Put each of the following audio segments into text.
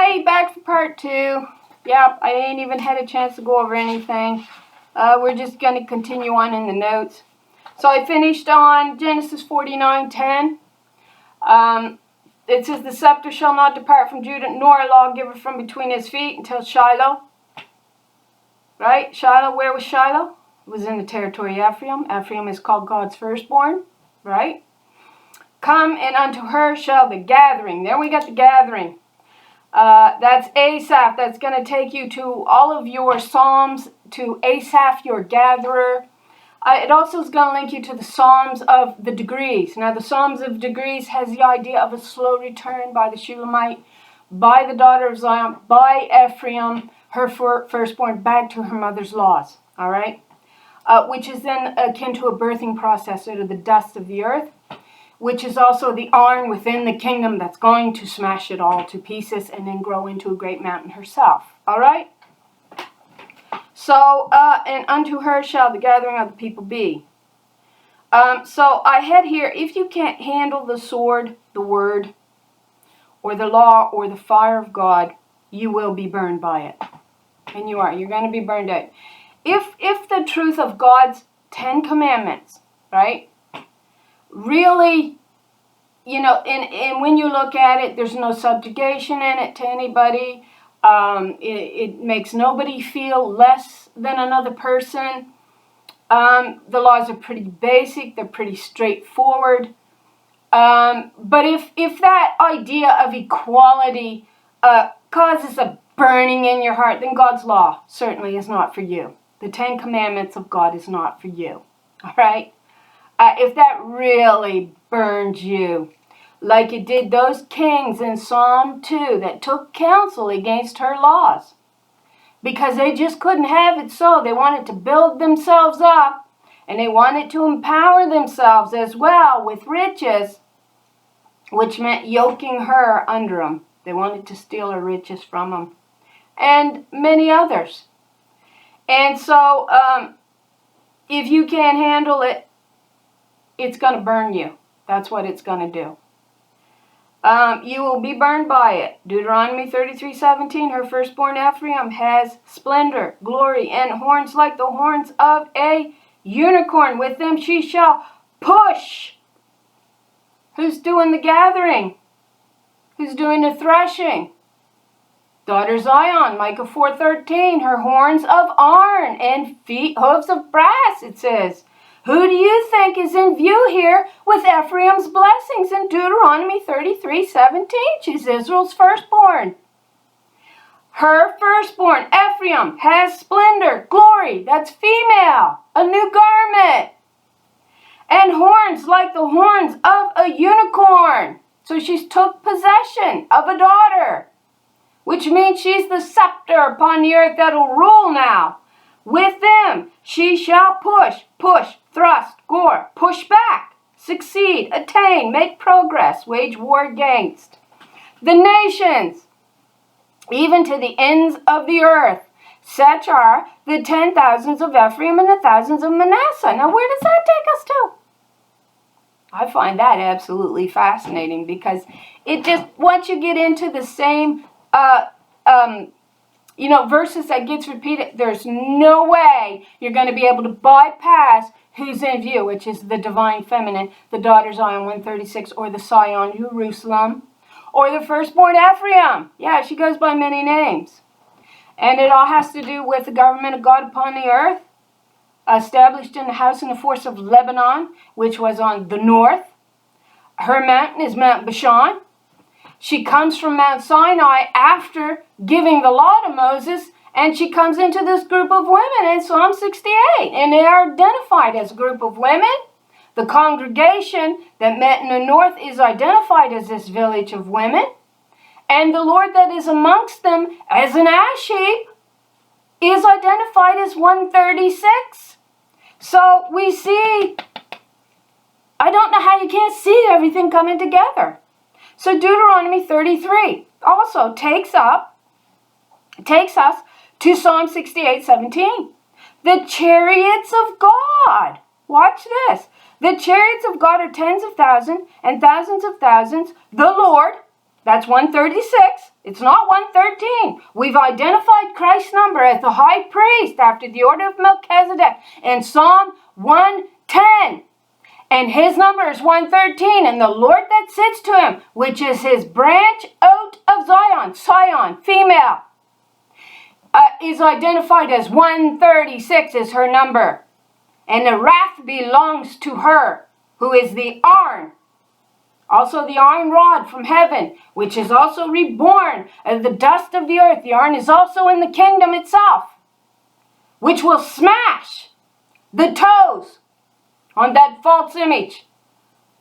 Okay, back for part 2. Yep, I ain't even had a chance to go over anything. We're just going to continue on in the notes. So I finished on Genesis 49:10. It says, the scepter shall not depart from Judah, nor a lawgiver from between his feet until Shiloh. Right? Shiloh, where was Shiloh? It was in the territory of Ephraim. Ephraim is called God's firstborn. Right? Come, and unto her shall the gathering. There we got the gathering. That's Asaph. That's going to take you to all of your Psalms, to Asaph, your gatherer. It also is going to link you to the Psalms of the degrees. Now, the Psalms of degrees has the idea of a slow return by the Shulamite, by the daughter of Zion, by Ephraim, her firstborn, back to her mother's laws. All right? Which is then akin to a birthing process out of the dust of the earth, which is also the iron within the kingdom that's going to smash it all to pieces and then grow into a great mountain herself. All right? So, and unto her shall the gathering of the people be. So I had here, if you can't handle the sword, the word, or the law, or the fire of God, you will be burned by it. And you are. You're going to be burned out. If the truth of God's 10 commandments, right, really, you know, and when you look at it, there's no subjugation in it to anybody. It makes nobody feel less than another person. The laws are pretty basic. They're pretty straightforward. But if that idea of equality causes a burning in your heart, then God's law certainly is not for you. The 10 Commandments of God is not for you. All right? If that really burns you, like it did those kings in Psalm 2 that took counsel against her laws, because they just couldn't have it so. They wanted to build themselves up, and they wanted to empower themselves as well with riches, which meant yoking her under them. They wanted to steal her riches from them, and many others. And so, if you can't handle it, it's going to burn you. That's what it's going to do. You will be burned by it. Deuteronomy 33:17, her firstborn Ephraim has splendor, glory, and horns like the horns of a unicorn. With them she shall push. Who's doing the gathering? Who's doing the threshing? Daughter Zion, Micah 4:13, her horns of iron and hooves of brass, it says. Who do you think is in view here with Ephraim's blessings in Deuteronomy 33:17? She's Israel's firstborn. Her firstborn, Ephraim, has splendor, glory, that's female, a new garment, and horns like the horns of a unicorn. So she's took possession of a daughter, which means she's the scepter upon the earth that'll rule now. With them she shall push, thrust, gore, push back, succeed, attain, make progress, wage war against the nations, even to the ends of the earth. Such are the 10,000s of Ephraim and the thousands of Manasseh. Now where does that take us to? I find that absolutely fascinating, because it just, once you get into the same verses that gets repeated, there's no way you're going to be able to bypass who's in view, which is the divine feminine, the daughter Zion 136, or the Scion Jerusalem, or the firstborn Ephraim. Yeah, she goes by many names. And it all has to do with the government of God upon the earth, established in the house and the forest of Lebanon, which was on the north. Her mountain is Mount Bashan. She comes from Mount Sinai after giving the law to Moses, and she comes into this group of women in Psalm 68. And they are identified as a group of women. The congregation that met in the north is identified as this village of women. And the Lord that is amongst them as an ash heap is identified as 136. So we see, I don't know how you can't see everything coming together. So Deuteronomy 33 also takes us to Psalm 68:17. The chariots of God. Watch this. The chariots of God are tens of thousands and thousands of thousands. The Lord, That's 136. It's not 113. We've identified Christ's number as the high priest after the order of Melchizedek in Psalm 110. And his number is 113. And the Lord that sits to him, which is his branch out of Sion, female, is identified as 136 is her number. And the wrath belongs to her, who is the iron. Also the iron rod from heaven, which is also reborn of the dust of the earth. The iron is also in the kingdom itself, which will smash the toes on that false image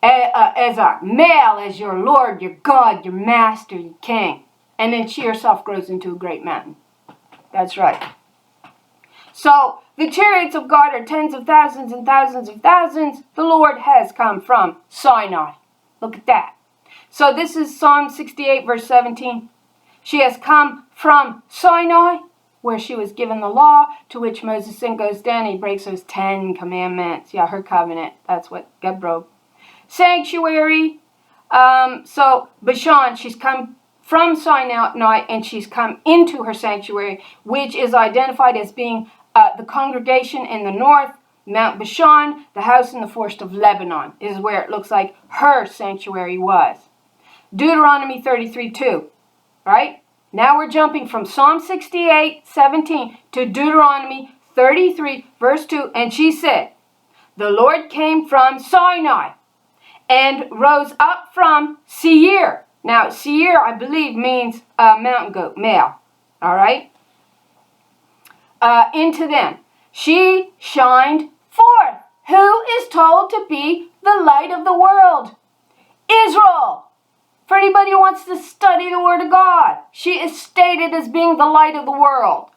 as a male, as your Lord, your God, your master, your king. And then she herself grows into a great mountain. That's right. So the chariots of God are tens of thousands and thousands of thousands. The Lord has come from Sinai. Look at that. So this is Psalm 68, verse 17. She has come from Sinai, where she was given the law, to which Moses then goes down and he breaks those 10 commandments. Yeah, her covenant. That's what God broke. Sanctuary. So Bashan, she's come from Sinai and she's come into her sanctuary, which is identified as being the congregation in the north. Mount Bashan, the house in the forest of Lebanon, is where it looks like her sanctuary was. Deuteronomy 33:2, right? Now we're jumping from Psalm 68, 17 to Deuteronomy 33, verse 2. And she said, the Lord came from Sinai and rose up from Seir. Now, Seir, I believe, means mountain goat, male. All right? Into them. She shined forth. Who is told to be the light of the world? Israel. For anybody who wants to study the Word of God, she is stated as being the light of the world.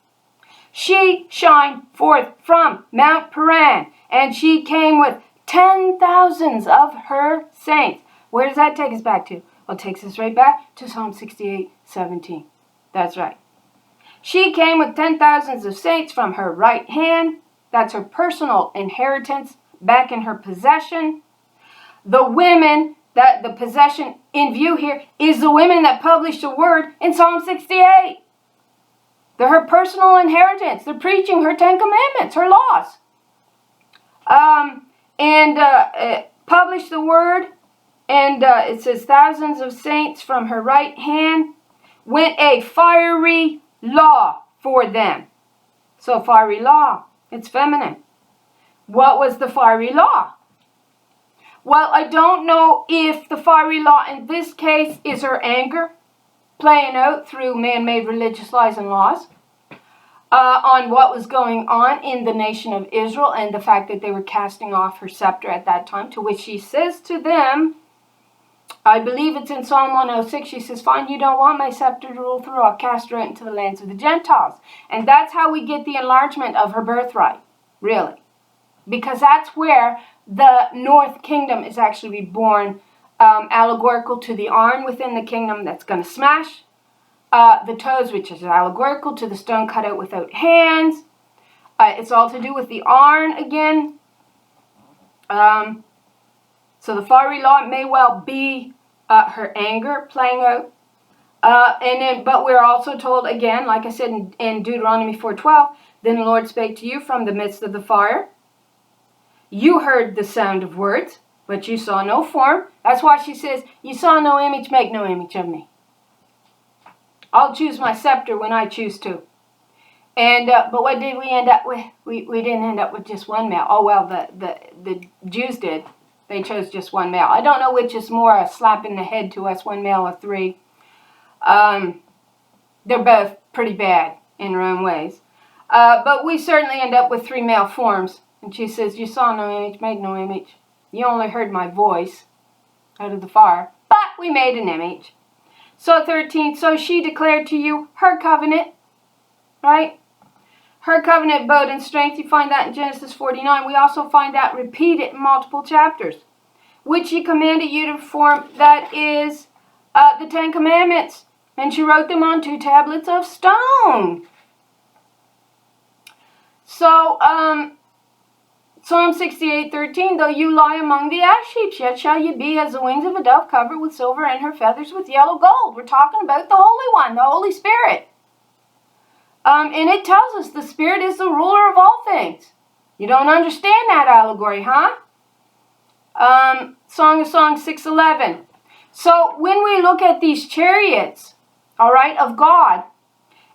She shined forth from Mount Paran, and she came with 10,000s of her saints. Where does that take us back to? Well, it takes us right back to Psalm 68, 17. That's right. She came with 10,000s of saints from her right hand. That's her personal inheritance back in her possession. The women, that the possession in view here is the women that published the word in Psalm 68. They're her personal inheritance. They're preaching her 10 commandments, her laws. Published the word, and it says thousands of saints from her right hand went a fiery law for them. So fiery law, it's feminine. What was the fiery law? Well, I don't know if the fiery law in this case is her anger playing out through man-made religious lies and laws on what was going on in the nation of Israel and the fact that they were casting off her scepter at that time, to which she says to them, I believe it's in Psalm 106, she says, fine, you don't want my scepter to rule through, I'll cast her out into the lands of the Gentiles. And that's how we get the enlargement of her birthright, really. Because that's where the north kingdom is actually reborn, allegorical to the iron within the kingdom that's going to smash the toes, which is allegorical to the stone cut out without hands. It's all to do with the iron again. So the fiery law may well be her anger playing out. But we're also told again, like I said in Deuteronomy 4:12, then the Lord spake to you from the midst of the fire. You heard the sound of words, but you saw no form. That's why she says, you saw no image, make no image of me. I'll choose my scepter when I choose to. And but what did we end up with? We didn't end up with just one male. Oh, well, the Jews did. They chose just one male. I don't know which is more a slap in the head to us, one male or three. They're both pretty bad in their own ways. But we certainly end up with 3 male forms. And she says, you saw no image, made no image. You only heard my voice out of the fire. But we made an image. So 13, so she declared to you her covenant. Right? Her covenant abode in strength. You find that in Genesis 49. We also find that repeated in multiple chapters. Which she commanded you to perform. That is the 10 commandments. And she wrote them on 2 tablets of stone. So Psalm 68:13, though you lie among the ash heaps, yet shall ye be as the wings of a dove covered with silver and her feathers with yellow gold. We're talking about the Holy One, the Holy Spirit. And it tells us the Spirit is the ruler of all things. You don't understand that allegory, huh? Song of Songs 6:11. So when we look at these chariots, all right, of God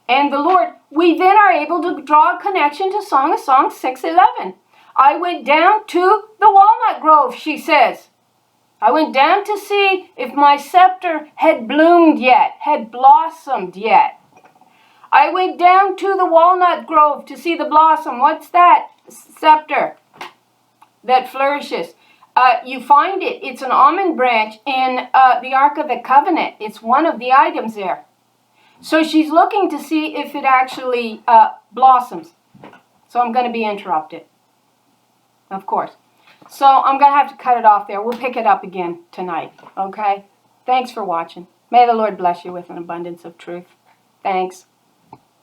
and the Lord, we then are able to draw a connection to Song of Songs 6:11. I went down to the walnut grove, she says. I went down to see if my scepter had bloomed yet, had blossomed yet. I went down to the walnut grove to see the blossom. What's that? Scepter that flourishes. You find it. It's an almond branch in the Ark of the Covenant. It's one of the items there. So she's looking to see if it actually blossoms. So I'm going to be interrupted, of course. So I'm going to have to cut it off there. We'll pick it up again tonight, okay? Thanks for watching. May the Lord bless you with an abundance of truth. Thanks.